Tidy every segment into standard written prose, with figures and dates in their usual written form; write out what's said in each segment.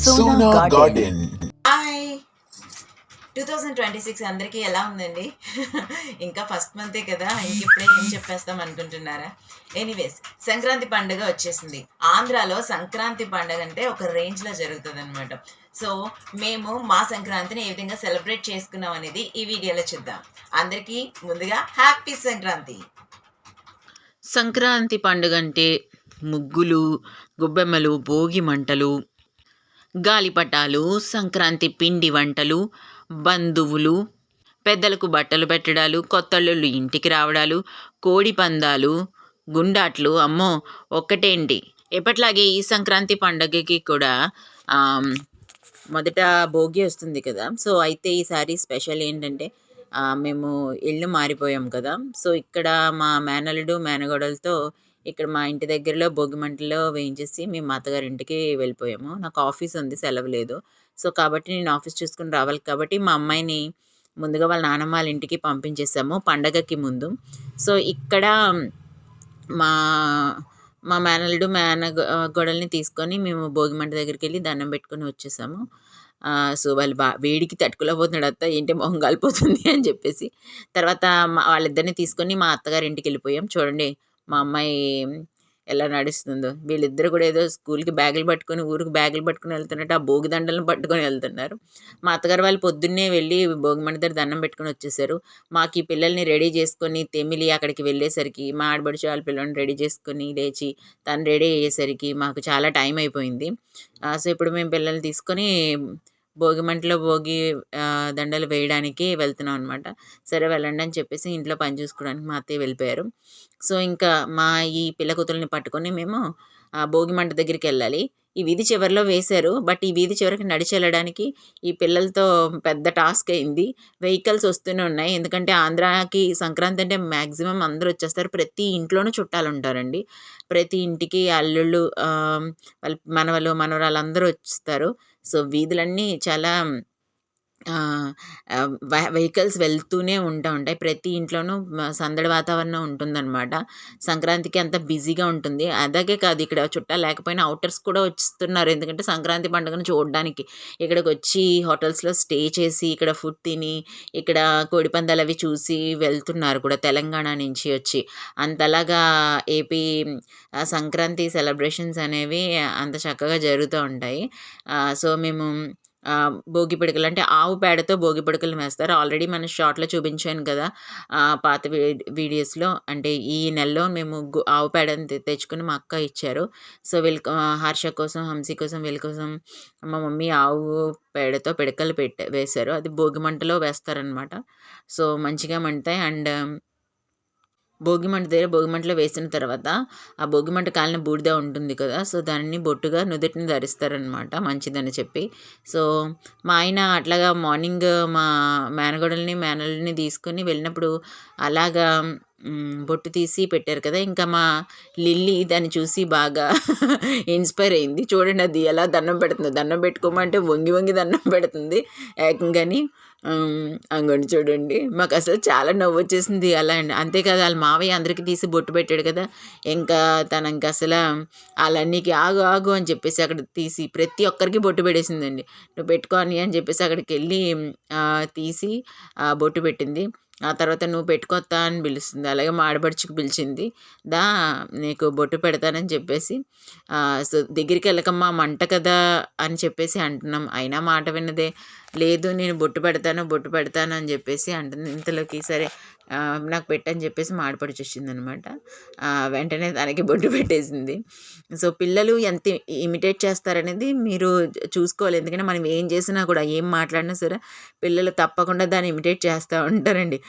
Sona garden. Hi 2026 అందరికీ ఎలా ఉందండి? ఇంకా ఫస్ట్ మంతే కదా, ఇంకిప్పుడే ఏం చెప్పేస్తాం అనుకుంటున్నారా? ఎనీవేస్, సంక్రాంతి పండుగ వచ్చేసింది. ఆంధ్రాలో సంక్రాంతి పండుగ అంటే ఒక రేంజ్లో జరుగుతుంది అనమాట. సో మేము మా సంక్రాంతిని ఏ విధంగా సెలబ్రేట్ చేసుకున్నాం అనేది ఈ వీడియోలో చూద్దాం. అందరికీ ముందుగా హ్యాపీ సంక్రాంతి. సంక్రాంతి పండుగ అంటే ముగ్గులు, గొబ్బెమ్మలు, భోగి మంటలు, గాలిపటాలు, సంక్రాంతి పిండి వంటలు, బంధువులు, పెద్దలకు బట్టలు పెట్టడాలు, కొత్తల్లుళ్ళు ఇంటికి రావడాలు, కోడి పందాలు, గుండాట్లు, అమ్మో ఒక్కటేంటి, ఎప్పట్లాగే ఈ సంక్రాంతి పండగకి కూడా మొదట భోగి వస్తుంది కదా. సో అయితే ఈసారి స్పెషల్ ఏంటంటే మేము ఇల్లు మారిపోయాం కదా. సో ఇక్కడ మా మేనల్లుడు మేనగోడలతో ఇక్కడ మా ఇంటి దగ్గరలో భోగిమంటలో వేయించేసి మేము మా అత్తగారింటికి వెళ్ళిపోయాము. నాకు ఆఫీస్ ఉంది, సెలవు లేదు. సో కాబట్టి నేను ఆఫీస్ చూసుకుని రావాలి కాబట్టి మా అమ్మాయిని ముందుగా వాళ్ళ నాన్నమ్మ వాళ్ళ ఇంటికి పంపించేసాము పండగకి ముందు. సో ఇక్కడ మా మా మేనల్లుడు గొడవల్ని తీసుకొని మేము భోగిమంట దగ్గరికి వెళ్ళి దండం పెట్టుకొని వచ్చేసాము. సో వాళ్ళు వేడికి తట్టుకోలేకపోతున్నాడు, అత్త ఏంటి మొహం కాలిపోతుంది అని చెప్పేసి. తర్వాత వాళ్ళిద్దరిని తీసుకొని మా అత్తగారి ఇంటికి వెళ్ళిపోయాం. చూడండి మా అమ్మాయి ఎలా నడుస్తుందో. వీళ్ళిద్దరు కూడా ఏదో స్కూల్కి బ్యాగులు పట్టుకొని ఊరికి బ్యాగులు పట్టుకొని వెళ్తున్నట్టు ఆ భోగి దండలను పట్టుకొని వెళ్తున్నారు. మా అత్తగారు వాళ్ళు పొద్దున్నే వెళ్ళి భోగిమంట దగ్గర దండం పెట్టుకొని వచ్చేసారు. మాకు ఈ పిల్లల్ని రెడీ చేసుకొని తెమిలి అక్కడికి వెళ్ళేసరికి మా ఆడబడుచు వాళ్ళ పిల్లల్ని రెడీ చేసుకొని లేచి తను రెడీ అయ్యేసరికి మాకు చాలా టైం అయిపోయింది. సో ఇప్పుడు మేము పిల్లల్ని తీసుకొని భోగిమంటలో భోగి దండలు వేయడానికి వెళ్తున్నాం అనమాట. సరే వెళ్ళండి అని చెప్పేసి ఇంట్లో పని చూసుకోవడానికి మా అత్తయ్య వెళ్ళిపోయారు. సో ఇంకా మా ఈ పిల్ల కూతుల్ని పట్టుకొని మేము భోగిమంట దగ్గరికి వెళ్ళాలి. ఈ వీధి చివరిలో వేశారు, బట్ ఈ వీధి చివరికి నడిచి వెళ్ళడానికి ఈ పిల్లలతో పెద్ద టాస్క్ అయింది. వెహికల్స్ వస్తూనే ఉన్నాయి, ఎందుకంటే ఆంధ్రాకి సంక్రాంతి అంటే మ్యాక్సిమం అందరూ వచ్చేస్తారు. ప్రతి ఇంట్లోనూ చుట్టాలు ఉంటారండి. ప్రతి ఇంటికి అల్లుళ్ళు వాళ్ళ మనవలు మనవరాలు అందరూ వస్తారు. సో వీధులన్నీ చాలా వెహికల్స్ వెళ్తూనే ఉంటాయి. ప్రతి ఇంట్లోనూ సందడి వాతావరణం ఉంటుందన్నమాట. సంక్రాంతికి అంత బిజీగా ఉంటుంది. అలాగే కాదు, ఇక్కడ చుట్టాలు లేకపోయినా ఔటర్స్ కూడా వస్తున్నారు, ఎందుకంటే సంక్రాంతి పండుగను చూడడానికి. ఇక్కడికి వచ్చి హోటల్స్లో స్టే చేసి ఇక్కడ ఫుడ్ తిని ఇక్కడ కోడిపందాలు అవి చూసి వెళ్తున్నారు కూడా, తెలంగాణ నుంచి వచ్చి. అంతలాగా ఏపీ సంక్రాంతి సెలబ్రేషన్స్ అనేవి అంత చక్కగా జరుగుతూ ఉంటాయి. సో మేము భోగి పిడకలు అంటే ఆవు పేడతో భోగి పిడకలు వేస్తారు. ఆల్రెడీ మన షార్ట్‌లో చూపించాను కదా, పాత వీడియోస్‌లో. అంటే ఈ నెలలో మేము ఆవు పేడని తెచ్చుకొని మా అక్క ఇచ్చారు. సో హర్ష కోసం, హంసి కోసం, వీళ్ళ కోసం మా మమ్మీ ఆవు పేడతో పిడకలు వేశారు. అది భోగి మంటలో వేస్తారనమాట. సో మంచిగా మండుతాయి. అండ్ భోగిమంట దగ్గర భోగిమంటలో వేసిన తర్వాత ఆ భోగిమంట కాలిన బూడిద ఉంటుంది కదా, సో దాన్ని బొట్టుగా నుదుటిని ధరిస్తారనమాట, మంచిదని చెప్పి. సో మా ఆయన అట్లాగా మార్నింగ్ మా మేనల్లుడిని తీసుకొని వెళ్ళినప్పుడు అలాగా బొట్టు తీసి పెట్టారు కదా. ఇంకా మా లిల్లీ దాన్ని చూసి బాగా ఇన్స్పైర్ అయింది. చూడండి అది ఎలా దండం పెడుతుంది, దండం పెట్టుకోమంటే వంగి వంగి దండం పెడుతుంది ఏకంగాని. అంగండి చూడండి, మాకు అసలు చాలా నవ్వు వచ్చేసింది అలా అండి. అంతేకాదు వాళ్ళ మావయ్య అందరికీ తీసి బొట్టు పెట్టాడు కదా, ఇంకా తనకి అసలు వాళ్ళన్నీకి ఆగు ఆగు అని చెప్పేసి అక్కడ తీసి ప్రతి ఒక్కరికి బొట్టు పెట్టేసిందండి. నువ్వు పెట్టుకోని అని చెప్పేసి అక్కడికి వెళ్ళి తీసి బొట్టు పెట్టింది. ఆ తర్వాత నువ్వు పెట్టుకొత్తా అని పిలుస్తుంది. అలాగే మా ఆడపడుచుకు పిలిచింది, దా నీకు బొట్టు పెడతానని చెప్పేసి. సో దగ్గరికి వెళ్ళకమ్మా మంట కదా అని చెప్పేసి అంటున్నాం, అయినా మాట విన్నదే. లేదు నేను బొట్టు పెడతాను అని చెప్పేసి అంటుంది. ఇంతలోకి సరే నాకు పెట్టని చెప్పేసి మా ఆడపడుచు వచ్చిందనమాట. వెంటనే తనకి బొట్టు పెట్టేసింది. సో పిల్లలు ఎంత ఇమిటేట్ చేస్తారనేది మీరు చూసుకోవాలి, ఎందుకంటే మనం ఏం చేసినా కూడా ఏం మాట్లాడినా సరే పిల్లలు తప్పకుండా దాన్ని ఇమిటేట్ చేస్తూ ఉంటారండి.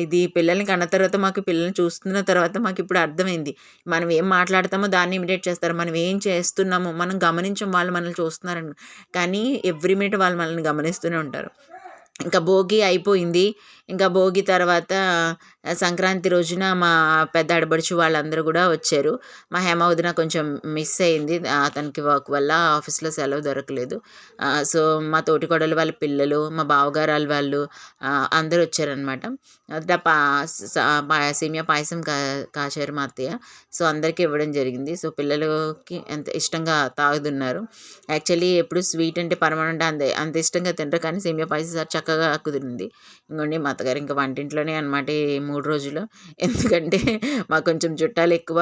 ఇది పిల్లల్ని కన్న తర్వాత మాకు పిల్లల్ని చూస్తున్న తర్వాత మాకు ఇప్పుడు అర్థమైంది, మనం ఏం మాట్లాడతామో దాన్ని ఇమిటేట్ చేస్తారు. మనం ఏం చేస్తున్నామో మనం గమనించం, వాళ్ళు మనల్ని చూస్తున్నారని, కానీ ఎవ్రీ మినిట్ వాళ్ళు మనల్ని గమనిస్తూనే ఉంటారు. ఇంకా భోగి అయిపోయింది. ఇంకా భోగి తర్వాత సంక్రాంతి రోజున మా పెద్ద ఆడపడుచు వాళ్ళందరూ కూడా వచ్చారు. మా హేమ వదిన కొంచెం మిస్ అయింది. తనకి వర్క్ వల్ల ఆఫీస్‌లో సెలవు దొరకలేదు. సో, మా తోటికోడలు వాళ్ళ పిల్లలు, మా బావగారాలు వాళ్ళు అందరూ వచ్చారనమాట. అదట పా స పా సేమియా పాయసం కాచారు మా అత్తయ్య. సో, అందరికీ ఇవ్వడం జరిగింది. సో, పిల్లలకి ఎంత ఇష్టంగా తాగుతున్నారు. యాక్చువల్లీ ఎప్పుడు స్వీట్ అంటే పరమాన్నం అంటే అంత ఇష్టంగా తినరు. కానీ సేమియా పాయసం చక్కగా కుదిరింది. ఇంగోండి మా అత్తగారు ఇంకా వంటింట్లోనే అనమాట ఈ 3 రోజులు. ఎందుకంటే మాకు కొంచెం చుట్టాలెక్కువ.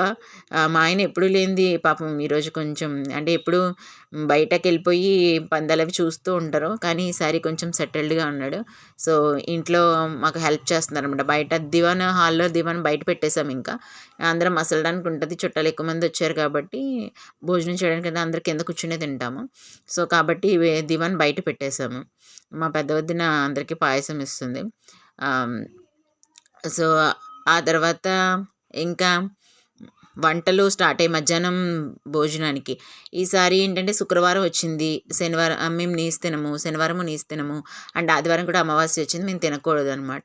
మా ఆయన ఎప్పుడూ లేనిది పాపం ఈరోజు కొంచెం అంటే ఎప్పుడూ బయటకెళ్ళిపోయి పందాలవి చూస్తూ ఉంటారు. కానీ ఈసారి కొంచెం సెటిల్డ్‌గా ఉన్నాడు. సో, ఇంట్లో మాకు హెల్ప్ చేస్తున్నారనమాట. బయట హాల్‌లో దివాన్ బయట పెట్టేసాం ఇంకా. అందరం మసలడానికి ఉంటది. చుట్టాలు ఎక్కువ మంది వచ్చారు కాబట్టి భోజనం చేయడానికి అయితే అందరూ కింద కూర్చునే తింటాము. సో, కాబట్టి దివాన్ బయట పెట్టేసాము. మా పెద్ద వదిన అందరికీ పాయసం ఇస్తుంది. ఆహ్, సో, ఆ తర్వాత ఇంకా వంటలు స్టార్ట్ అయ్యాయి మధ్యాహ్నం భోజనానికి. ఈసారి ఏంటంటే శుక్రవారం వచ్చింది. మేము నీసు తినము. శనివారము నీసు తినము. అండ్ ఆదివారం కూడా అమావాస్య వచ్చింది. మేము తినకూడదనమాట.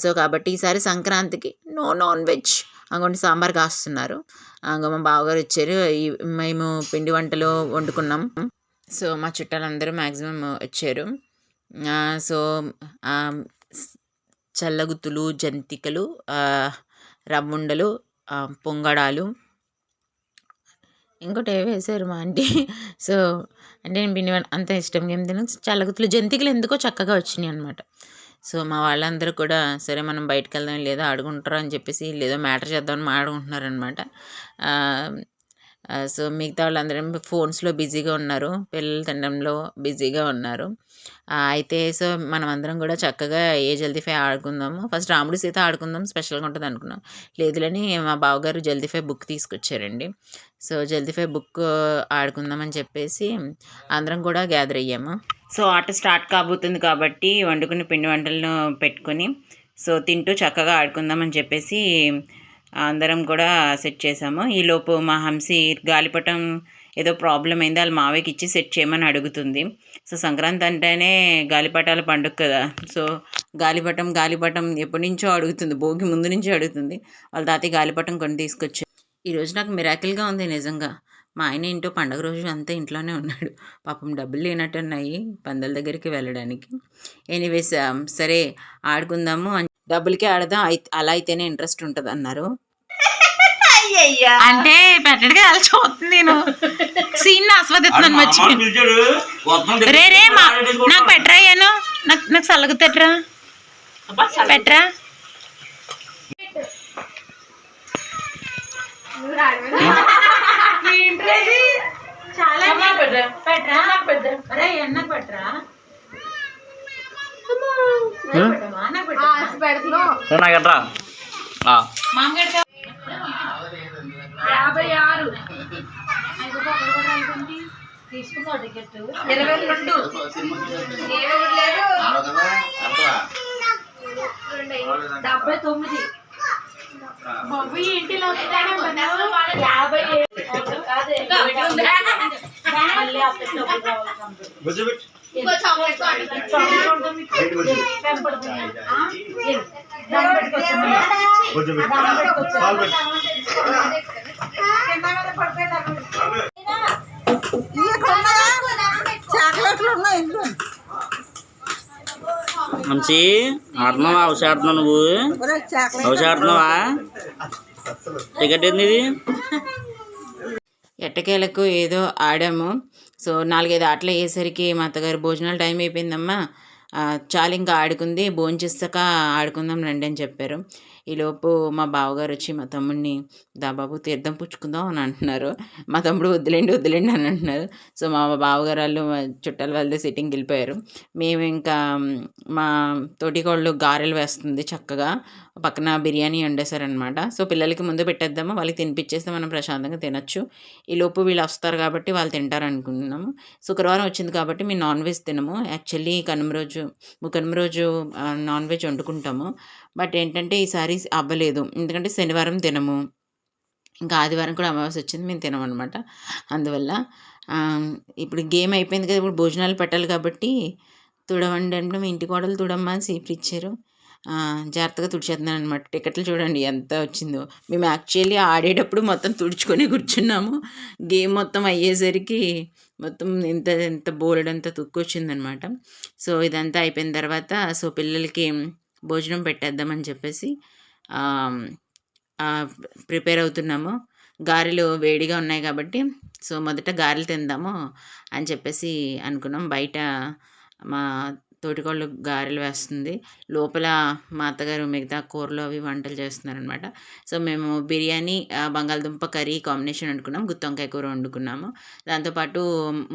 సో, కాబట్టి ఈసారి సంక్రాంతికి నో నాన్ వెజ్. అంగోండి సాంబార్ కాస్తున్నారు. మా బావగారు ఇచ్చారు. మేము పిండి వంటలు వండుకున్నాం. సో, మా చుట్టాలందరూ మాక్సిమం వచ్చారు. సో, ఆహ్, చల్లగుత్తులు, జంతికలు, రవ్వుండలు, పొంగడాలు, ఇంకోటేవో వేశారు మా ఆంటీ. సో, అంటే నేను పిండి అంత ఇష్టంగా ఏం తినను. చల్లగుత్తులు, జంతికలు ఎందుకో చక్కగా వచ్చినాయనమాట. సో, మా వాళ్ళందరూ కూడా సరే మనం బయటికెళ్దాం లేదా ఆడుకుంటారు అని చెప్పేసి ఈళ్ళేదో మ్యాటర్ చేద్దామని మాట్లాడుకుంటున్నారనమాట. సో, మిగతా వాళ్ళందరేమో ఫోన్స్‌లో బిజీగా ఉన్నారు. పిల్లలు తినడంలో బిజీగా ఉన్నారు. అయితే సో, మనమందరం కూడా చక్కగా ఏ జల్దీ ఫై ఆడుకుందాము. ఫస్ట్ రాముడు, సీత ఆడుకుందాం స్పెషల్‌గా ఉంటదనుకున్నాం. లేదులని మా బావగారు జల్దీ ఫై బుక్ తీసుకొచ్చారండి. సో, జల్దీ ఫై బుక్ ఆడుకుందామని చెప్పేసి అందరం కూడా గ్యాదర్ అయ్యాము. సో, ఆట స్టార్ట్ కాబోతుంది కాబట్టి వండుకున్న పిండి వంటలను పెట్టుకొని సో, తింటూ చక్కగా ఆడుకుందామని చెప్పేసి అందరం కూడా సెట్ చేసాము. ఈలోపు మా హంసి గాలిపటం ఏదో ప్రాబ్లమ్ అయింది. వాళ్ళ మావయ్యకి ఇచ్చి సెట్ చేయమని అడుగుతుంది. సో, సంక్రాంతి అంటేనే గాలిపటాల పండుగ కదా! సో, గాలిపటం ఎప్పటినుంచో అడుగుతుంది. భోగి ముందు నుంచే అడుగుతుంది. వాళ్ళ తాతయ్య గాలిపటం కొని తీసుకొచ్చారు. ఈరోజు నాకు మిరాకిల్‌గా ఉంది నిజంగా. మా ఆయన ఏంటో పండగ రోజు అంతా ఇంట్లోనే ఉన్నాడు. పాపం డబ్బులు లేనట్టున్నాయి పందాల దగ్గరికి వెళ్ళడానికి. ఎనీవేస్ సరే ఆడుకుందాము డబ్బులకే ఆడదాం అలా అయితేనే ఇంట్రెస్ట్ ఉంటదన్నారు. అంటే పెట్టడిగా అలా చూస్తుంది నేను సీన్ ఆస్వాదిస్తున్నాను మర్చిపోయాను. రే నాకు పెట్టరా అయ్యాను నాకు సల్లగు పెట్టరా చాలా తీసుకుందా టికెట్ 22 79 బాబు ఇంటిలో 50 ఇంకో చాక్లెట్ మంచి ఆడుతున్నావా హౌస్ ఆడుతున్నావు నువ్వు హౌస్ ఆడుతున్నావా టికెట్ ఏంది ఇది ఎట్టకేలకు ఏదో ఆడాము. సో 4-5 ఆటలు అయ్యేసరికి మా అత్తగారు భోజనాలు టైం అయిపోయిందమ్మా చాలు ఇంకా ఆడుకుంది భోంచేస్తాక ఆడుకుందాం రండి అని చెప్పారు. ఈలోపు మా బావగారు వచ్చి మా తమ్ముడిని బాబు తీర్థం పుచ్చుకుందాం అని అంటున్నారు. మా తమ్ముడు వద్దులేండి అని అంటున్నారు. సో మా బావగారు వాళ్ళు చుట్టాల వాళ్ళదే సిట్టింగ్కి వెళ్ళిపోయారు. మేము ఇంకా మా తోటికోళ్ళు గారెలు వేస్తుంది చక్కగా పక్కన బిర్యానీ వండేశారనమాట. సో పిల్లలకి ముందు పెట్టేద్దాము వాళ్ళకి తినిపించేస్తే మనం ప్రశాంతంగా తినచ్చు. ఈలోపు వీళ్ళు వస్తారు కాబట్టి వాళ్ళు తింటారు అనుకుంటున్నాము. శుక్రవారం వచ్చింది కాబట్టి మేము నాన్ వెజ్ తినము. యాక్చువల్లీ కనుమ రోజు నాన్ వెజ్ వండుకుంటాము. బట్ ఏంటంటే ఈసారి అవ్వలేదు ఎందుకంటే శనివారం తినము ఇంకా ఆదివారం కూడా అమావాస్య వచ్చింది మేము తినమన్నమాట. అందువల్ల ఇప్పుడు గేమ్ అయిపోయింది కదా ఇప్పుడు భోజనాలు పెట్టాలి కాబట్టి తుడవండి అంటే మీ ఇంటి కోడలు తుడమ్మ అని సీపీ ఇచ్చారు. జాగ్రత్తగా తుడిచేస్తున్నాను అనమాట. టికెట్లు చూడండి ఎంత వచ్చిందో. మేము యాక్చువల్లీ ఆడేటప్పుడు మొత్తం తుడుచుకొని కూర్చున్నాము. గేమ్ మొత్తం అయ్యేసరికి మొత్తం ఇంత ఇంత బోలెడంత తుక్కొచ్చిందనమాట. సో ఇదంతా అయిపోయిన తర్వాత సో పిల్లలకి భోజనం పెట్టేద్దామని చెప్పేసి ప్రిపేర్ అవుతున్నాము. గారెలు వేడిగా ఉన్నాయి కాబట్టి సో మొదట గారెలు తిందాము అని చెప్పేసి అనుకున్నాం. బయట మా తోటికోళ్ళు గారెలు వేస్తుంది, లోపల మా అత్తగారు మిగతా కూరలు అవి వంటలు చేస్తున్నారనమాట. సో మేము బిర్యానీ బంగాళదుంప కర్రీ కాంబినేషన్ వండుకున్నాం, గుత్తి వంకాయ కూర వండుకున్నాము. దాంతోపాటు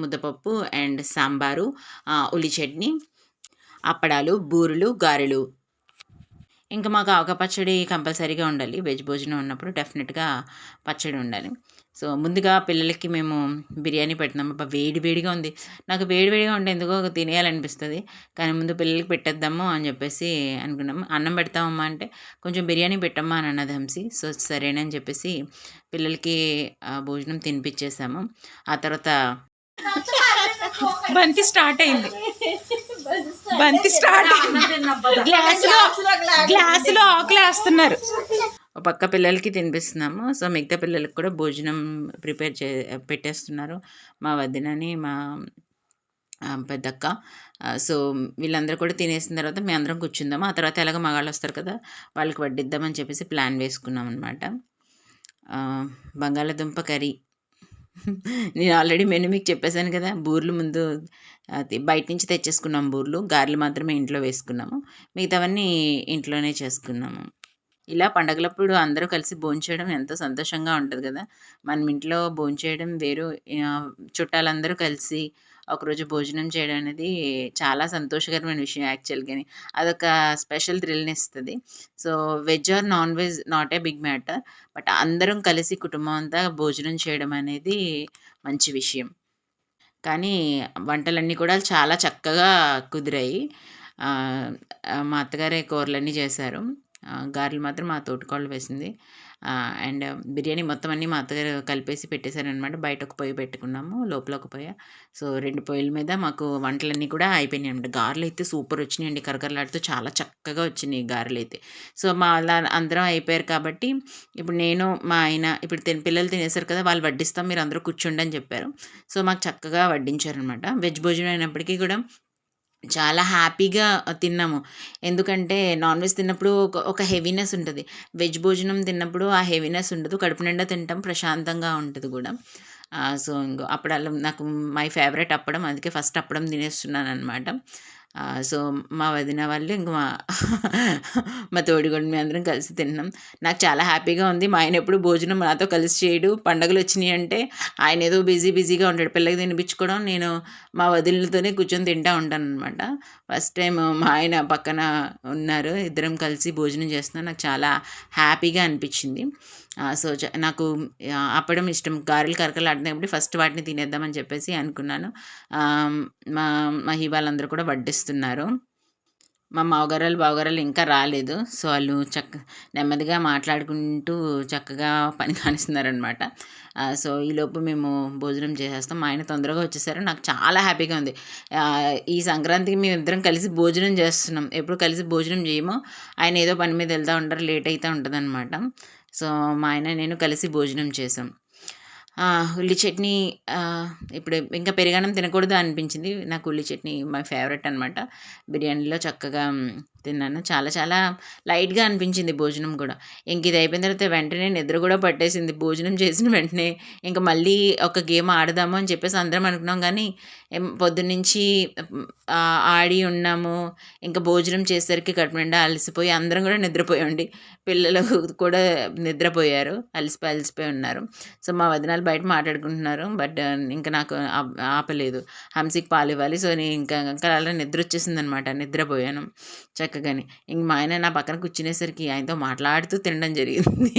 ముద్దపప్పు అండ్ సాంబారు, ఉల్లి చట్నీ, అప్పడాలు, బూరెలు, గారెలు. ఇంకా మాకు ఆవకాయ పచ్చడి కంపల్సరీగా ఉండాలి. వెజ్ భోజనం ఉన్నప్పుడు డెఫినెట్గా పచ్చడి ఉండాలి. సో ముందుగా పిల్లలకి మేము బిర్యానీ పెడుతున్నాము. వేడి వేడిగా ఉంది. నాకు వేడి వేడిగా ఉంటే ఎందుకో తినేయాలనిపిస్తుంది, కానీ ముందు పిల్లలకి పెట్టేద్దాము అని చెప్పేసి అనుకున్నాము. అన్నం పెడతామమ్మా అంటే కొంచెం బిర్యానీ పెట్టమ్మా అని అన్నది హంసి. సో సరేనని చెప్పేసి పిల్లలకి భోజనం తినిపించేసాము. ఆ తర్వాత బంతి స్టార్ట్ అయింది. గ్లాసులో ఆకులు వేస్తున్నారు. ఒక పక్క పిల్లలకి తినిపిస్తున్నాము. సో మిగతా పిల్లలకి కూడా భోజనం పెట్టేస్తున్నారు మా వదినని, మా పెద్దక్క. సో వీళ్ళందరూ కూడా తినేసిన తర్వాత మేము అందరం కూర్చుందాము. ఆ తర్వాత ఎలాగో మగాళ్ళు వస్తారు కదా, వాళ్ళకి వడ్డిద్దామని చెప్పేసి ప్లాన్ వేసుకున్నాం అనమాట. బంగాళదుంప కర్రీ నేను ఆల్రెడీ మెనూ మీకు చెప్పేశాను కదా. బూర్లు ముందు బయట నుంచి తెచ్చేసుకున్నాం బూర్లు, గారెలు మాత్రమే ఇంట్లో వేసుకున్నాము, మిగతావన్నీ ఇంట్లోనే చేసుకున్నాము. ఇలా పండగలప్పుడు అందరూ కలిసి భోంచేయడం ఎంతో సంతోషంగా ఉంటుంది కదా. మనం ఇంట్లో భోంచేయడం వేరు, చుట్టాలందరూ కలిసి ఒకరోజు భోజనం చేయడం అనేది చాలా సంతోషకరమైన విషయం యాక్చువల్గాని. అదొక స్పెషల్ థ్రిల్ని ఇస్తుంది. So veg or non veg not a big matter, but అందరం కలిసి కుటుంబం అంతా భోజనం చేయడం అనేది మంచి విషయం. కానీ వంటలన్నీ కూడా చాలా చక్కగా కుదిరాయి. మా అత్తగారే కూరలన్నీ చేశారు. గారెలు మాత్రం మా తోటికోడలు వేసింది. అండ్ బిర్యానీ మొత్తం అన్నీ మా అత్తగారు కలిపేసి పెట్టేశారనమాట. బయట ఒక పొయ్యి పెట్టుకున్నాము, లోపల ఒక పొయ్యి. సో 2 పొయ్యిల మీద మాకు వంటలన్నీ కూడా అయిపోయినాయి అనమాట. గారెలు అయితే సూపర్ వచ్చినాయండి, కరకరలాడుతూ చాలా చక్కగా వచ్చినాయి గారెలు అయితే. సో మా అలా అందరం అయిపోయారు కాబట్టి ఇప్పుడు నేను మా ఆయన ఇప్పుడు పిల్లలు తినేసారు కదా, వాళ్ళు వడ్డిస్తాం, మీరు అందరూ కూర్చోండి అని చెప్పారు. సో మాకు చక్కగా వడ్డించారనమాట. వెజ్ భోజనం అయినప్పటికీ కూడా చాలా హ్యాపీగా తిన్నాము. ఎందుకంటే నాన్ వెజ్ తిన్నప్పుడు ఒక హెవీనెస్ ఉంటుంది, వెజ్ భోజనం తిన్నప్పుడు ఆ హెవీనెస్ ఉండదు, కడుపు నిండా తింటాం, ప్రశాంతంగా ఉంటుంది కూడా. సో ఇంకో అప్పడాలు నాకు మై ఫేవరెట్ అప్పడం, అందుకే ఫస్ట్ అప్పడం తినేస్తున్నాను అనమాట. సో మా వదిన వాళ్ళు ఇంక మా తోడిగొండు మేము అందరం కలిసి తిన్నాం. నాకు చాలా హ్యాపీగా ఉంది. మా ఆయన ఎప్పుడు భోజనం నాతో కలిసి చేయడు. పండుగలు వచ్చినాయి అంటే ఆయన ఏదో బిజీగా ఉంటాడు, పిల్లలకి తినిపించుకోవడం, నేను మా వదినలతోనే కూర్చొని తింటూ ఉంటాను అనమాట. ఫస్ట్ టైం మా ఆయన పక్కన ఉన్నారు, ఇద్దరం కలిసి భోజనం చేస్తున్నాం. నాకు చాలా హ్యాపీగా అనిపించింది. సో నాకు అప్పడం ఇష్టం, గారెలు కరకరలాడినప్పుడు ఫస్ట్ వాటిని తినేద్దామని చెప్పేసి అనుకున్నాను. మా వాళ్ళందరూ కూడా వడ్డిస్తున్నారు. మా బావగారాలు ఇంకా రాలేదు. సో వాళ్ళు నెమ్మదిగా మాట్లాడుకుంటూ చక్కగా పని కానిస్తున్నారనమాట. సో ఈలోపు మేము భోజనం చేసేస్తాం. మా ఆయన తొందరగా వచ్చేసారు. నాకు చాలా హ్యాపీగా ఉంది. ఈ సంక్రాంతికి మేము ఇద్దరం కలిసి భోజనం చేస్తున్నాం. ఎప్పుడు కలిసి భోజనం చేయము, ఆయన ఏదో పని మీద వెళ్తూ ఉంటారు, లేట్ అవుతూ ఉంటుంది అనమాట. సో మా ఆయన నేను కలిసి భోజనం చేసాం. ఉల్లి చట్నీ, ఇప్పుడు ఇంకా పెరుగన్నం తినకూడదు అనిపించింది. నాకు ఉల్లి చట్నీ మై ఫేవరెట్ అనమాట. బిర్యానీలో చక్కగా తిన్నాను. చాలా చాలా లైట్గా అనిపించింది భోజనం కూడా. ఇంక ఇది అయిపోయిన తర్వాత వెంటనే నిద్ర కూడా పట్టేసింది. భోజనం చేసిన వెంటనే ఇంకా మళ్ళీ ఒక గేమ్ ఆడదాము అని చెప్పేసి అందరం అనుకున్నాం, కానీ పొద్దున్నుంచి ఆడి ఉన్నాము. ఇంకా భోజనం చేసేసరికి కడుపు నిండా అలసిపోయి అందరం కూడా నిద్రపోయాండి. పిల్లలు కూడా నిద్రపోయారు, అలసిపోయి ఉన్నారు. సో మా వదినాలు బయట మాట్లాడుకుంటున్నారు, బట్ ఇంకా నాకు ఆపలేదు. హంసికి పాలు ఇవ్వాలి. సో నేను ఇంకా అలా నిద్ర వచ్చేసింది అనమాట, నిద్రపోయాను చక్కగాని. ఇంక మా ఆయన నా పక్కన కూర్చునేసరికి ఆయనతో మాట్లాడుతూ తినడం జరిగింది.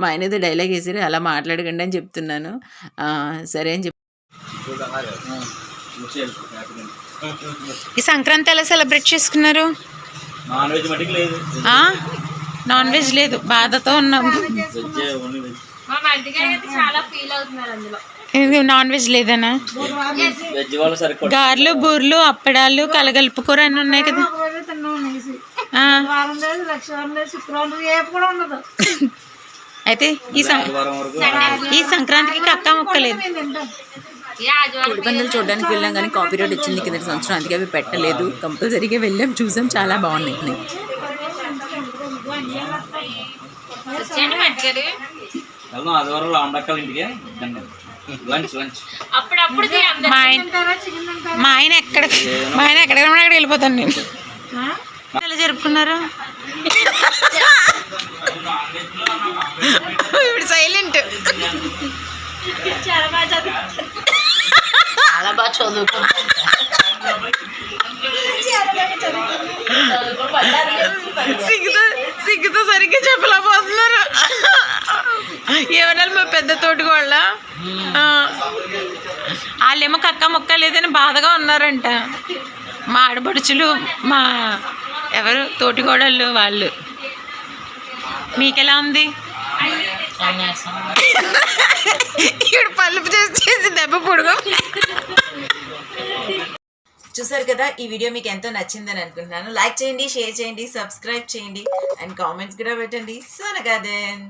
మా ఆయన ఏదో డైలాగ్ వేసారు, అలా మాట్లాడకండి అని చెప్తున్నాను. సరే అని చెప్పి ఈ సంక్రాంతి ఎలా సెలబ్రేట్ చేసుకున్నారు? నాన్ వెజ్ లేదు, బాధతో ఉన్నాము. నాన్ వెజ్ లేదనా? గారెలు, బూర్లు, అప్పడాలు, కలగలుపు కూర అన్నీ ఉన్నాయి కదా. ఆ, వారం లేదు, లక్షవారం లేదు, శుక్రవారం ఏపు కూడా ఉండదు. అయితే ఈ సంక్రాంతికి కక్క ముక్కలేదు. మేము తింటాం. కోడి పందాలు చూడడానికి వెళ్ళాం కానీ కాపీ రైట్ వచ్చింది కింద సంవత్సరం, అందుకే అవి పెట్టలేదు. కంపల్సరీగా వెళ్ళాం, చూసాం, చాలా బాగున్నాయి. ఆదివారం రాంబక్కల ఇంటికి లంచ్ అప్పుడప్పుడు మా ఆయన మా ఆయన ఎక్కడ అక్కడ వెళ్ళిపోతాను నేను. ఎలా జరుపుకున్నారు? ఇప్పుడు సైలెంట్. చాలా బాగా చదువుకుంటాం. చాలా బాగా చదువుకుంటాను. సిగ్గుతో సరిగ్గా చెప్పలేకపోతున్నారు. ఏమన్నా మా పెద్ద తోటి వాళ్ళ వాళ్ళేమో కక్క ముక్క లేదని బాధగా ఉన్నారంట. మా ఆడపడుచులు, మా ఎవరు తోటికోడళ్ళు వాళ్ళు. మీకెలా ఉంది? ఇప్పుడు పళ్ళు చేసి దెబ్బ పొడుగు. చూసారు కదా, ఈ వీడియో మీకు ఎంతో నచ్చిందని అనుకుంటున్నాను. లైక్ చేయండి, షేర్ చేయండి, సబ్స్క్రైబ్ చేయండి అండ్ కామెంట్స్ కూడా పెట్టండి. సోనగార్డెన్.